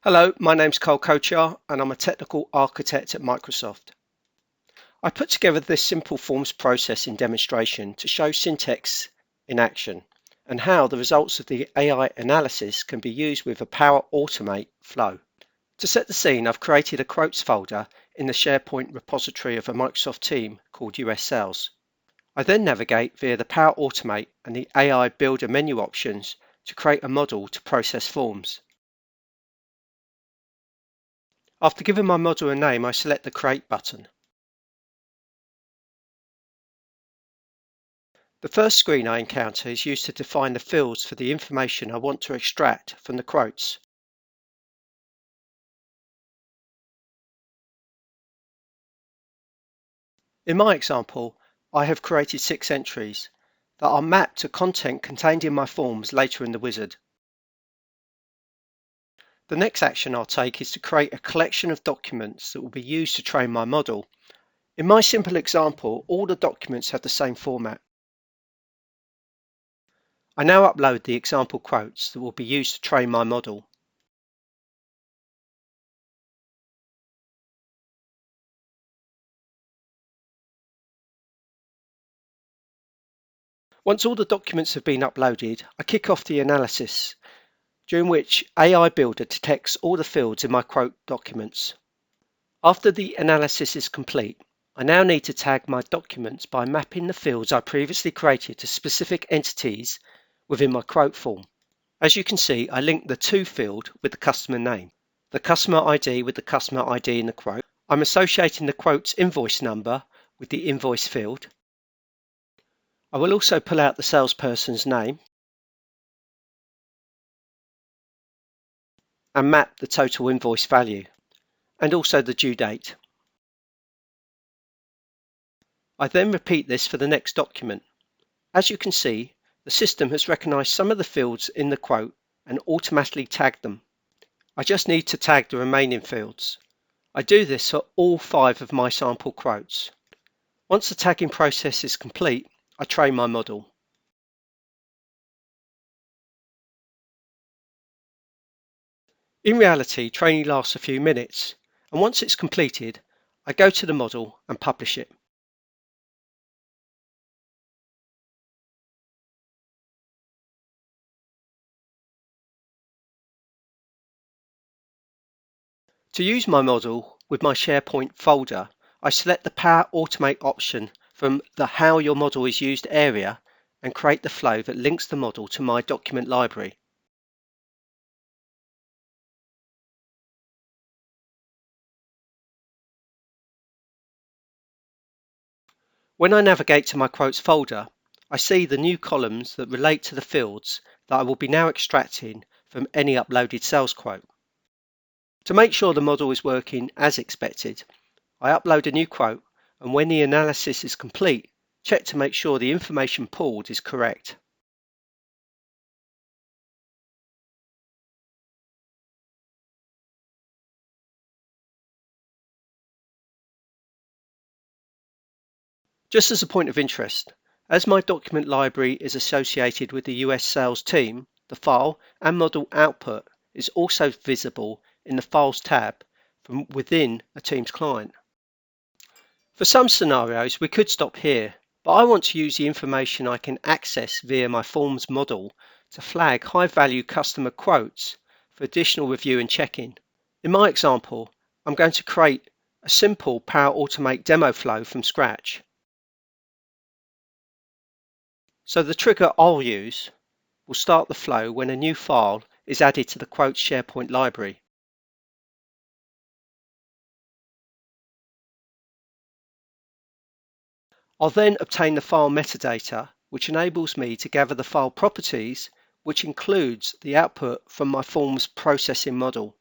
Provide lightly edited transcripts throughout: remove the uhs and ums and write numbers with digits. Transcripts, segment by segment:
Hello, my name's Carl Kochar and I'm a technical architect at Microsoft. I put together this simple forms processing demonstration to show Syntex in action and how the results of the AI analysis can be used with a Power Automate flow. To set the scene, I've created a quotes folder in the SharePoint repository of a Microsoft team called US Sales. I then navigate via the Power Automate and the AI Builder menu options to create a model to process forms. After giving my model a name, I select the Create button. The first screen I encounter is used to define the fields for the information I want to extract from the quotes. In my example, I have created 6 entries that are mapped to content contained in my forms later in the wizard. The next action I'll take is to create a collection of documents that will be used to train my model. In my simple example, all the documents have the same format. I now upload the example quotes that will be used to train my model. Once all the documents have been uploaded, I kick off the analysis, during which AI Builder detects all the fields in my quote documents. After the analysis is complete, I now need to tag my documents by mapping the fields I previously created to specific entities within my quote form. As you can see, I link the To field with the customer name, the customer ID with the customer ID in the quote. I'm associating the quote's invoice number with the invoice field. I will also pull out the salesperson's name and map the total invoice value and also the due date. I then repeat this for the next document. As you can see, the system has recognized some of the fields in the quote and automatically tagged them. I just need to tag the remaining fields. I do this for all 5 of my sample quotes. Once the tagging process is complete, I train my model. In reality, training lasts a few minutes, and once it's completed, I go to the model and publish it. To use my model with my SharePoint folder, I select the Power Automate option from the How Your Model is Used area and create the flow that links the model to my document library. When I navigate to my quotes folder, I see the new columns that relate to the fields that I will be now extracting from any uploaded sales quote. To make sure the model is working as expected, I upload a new quote, and when the analysis is complete, check to make sure the information pulled is correct. Just as a point of interest, as my document library is associated with the US sales team, the file and model output is also visible in the Files tab from within a Teams client. For some scenarios, we could stop here, but I want to use the information I can access via my Forms model to flag high-value customer quotes for additional review and check-in. In my example, I'm going to create a simple Power Automate demo flow from scratch. So the trigger I'll use will start the flow when a new file is added to the Quotes SharePoint library. I'll then obtain the file metadata, which enables me to gather the file properties, which includes the output from my forms processing model.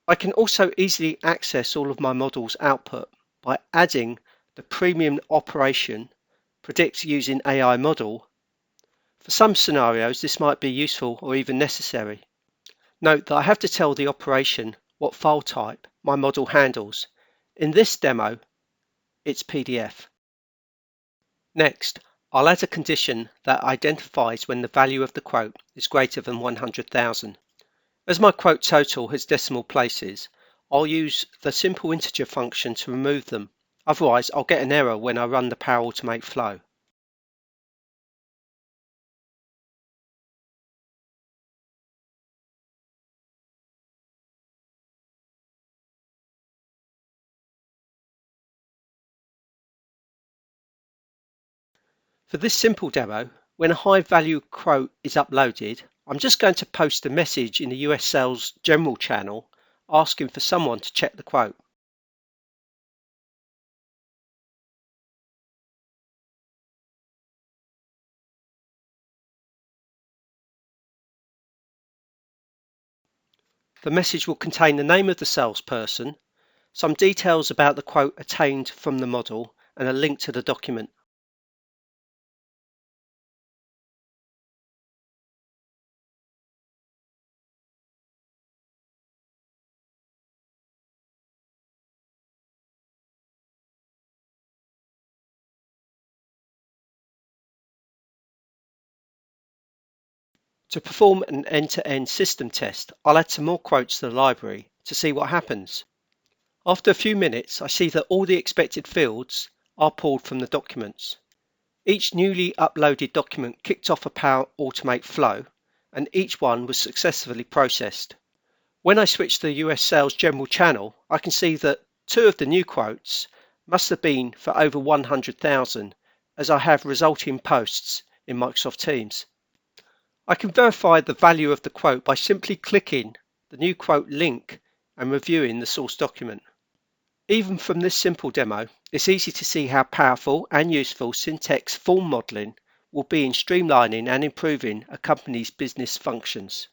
I can also easily access all of my model's output by adding the premium operation predict using AI model. For some scenarios, this might be useful or even necessary. Note that I have to tell the operation what file type my model handles. In this demo, it's PDF. Next, I'll add a condition that identifies when the value of the quote is greater than 100,000. As my quote total has decimal places, I'll use the simple integer function to remove them. Otherwise, I'll get an error when I run the Power Automate flow. For this simple demo, when a high value quote is uploaded, I'm just going to post a message in the US Sales General channel asking for someone to check the quote. The message will contain the name of the salesperson, some details about the quote attained from the model, and a link to the document. To perform an end-to-end system test, I'll add some more quotes to the library to see what happens. After a few minutes, I see that all the expected fields are pulled from the documents. Each newly uploaded document kicked off a Power Automate flow, and each one was successfully processed. When I switch to the US Sales General channel, I can see that 2 of the new quotes must have been for over 100,000, as I have resulting posts in Microsoft Teams. I can verify the value of the quote by simply clicking the new quote link and reviewing the source document. Even from this simple demo, it's easy to see how powerful and useful Syntex form modeling will be in streamlining and improving a company's business functions.